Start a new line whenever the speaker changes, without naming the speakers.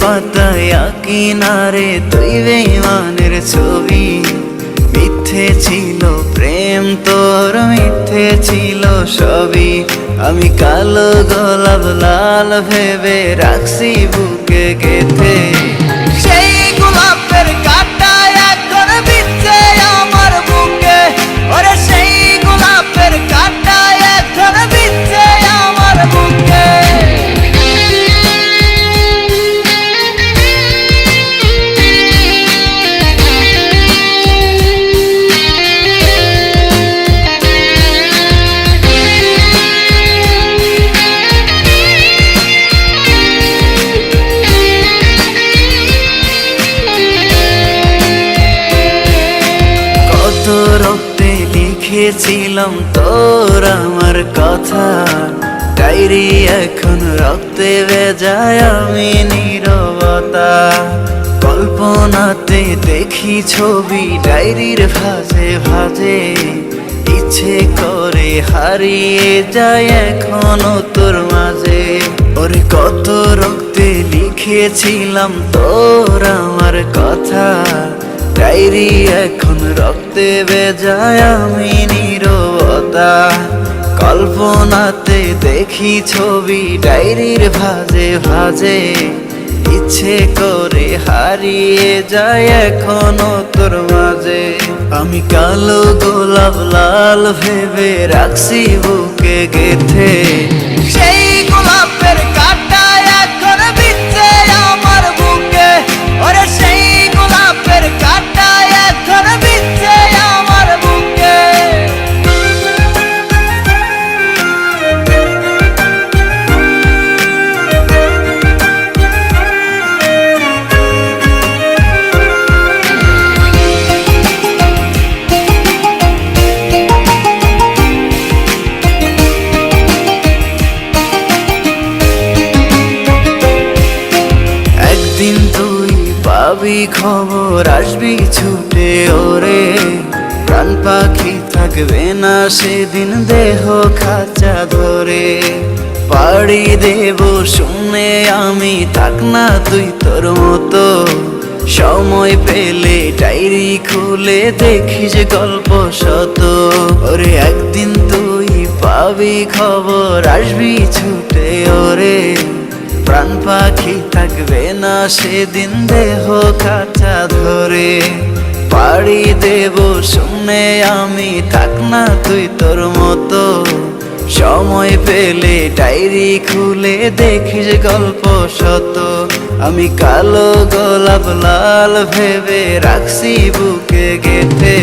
পাতায় কিনারে তুই বেঈমানের ছবি। মিথ্যে ছিল প্রেম তোর, মিথ্যে ছিল সবই। আমি কালো গোলাপ লাল ভেবে রাখছি বুকে গেথে। সেই গোলাপের কাঁটা এখন বিচ্ছে আমার বুকে, ওরে সেই গোলাপের কাঁটা এখন বিচ্ছে আমার বুকে। রক্তে লিখেছিলাম তোর আমার কথা, ডায়েরি এখন রক্তে ভেজায় আমি নীরবতা। কল্পনাতে দেখি ছবি ডায়েরির ভাঁজে ভাঁজে, ইচ্ছে করে হারিয়ে যায় এখনো তোর মাঝে। ওরে কত রক্তে লিখেছিলাম তোর আমার কথা, ডায়েরি এখন রক্তে ভেজায় আমি নীরবতা। কল্পনাতে দেখি ছবি ডায়েরির ভাঁজে ভাঁজে, ইচ্ছে করে হারিয়ে যায় এখনো তোর মাঝে। আমি কালো গোলাপ লাল ভেবে রাখছি বুকে গেথে। সেই গোলাপের কাঁটা এখন বিচ্ছে আমার বুকে, ওরে সেই গোলাপের কাঁটা এখন বিচ্ছে আমার বুকে। একদিন তুই পাবি খবর, আসবি ছুটে ওরে। প্রাণ পাখি থাকবে না সেদিন দেহ খাঁচা ধরে। পাড়ি দেব শুনে আমি, থাক না তুই তোর মতো। সময় পেলে ডায়েরি খুলে দেখিস গল্প শত। ওরে একদিন তুই পাবি খবর, আসবি ছুটে ওরে। প্রাণ পাখি থাকবে না সেদিন দেহ খাঁচা ধরে। পাড়ি দেব শুনে আমি, থাক না তুই তোর মতো। সময় পেলে ডায়েরি খুলে দেখিস গল্প শত। আমি কালো গোলাপ লাল ভেবে রাখছি বুকে গেথে।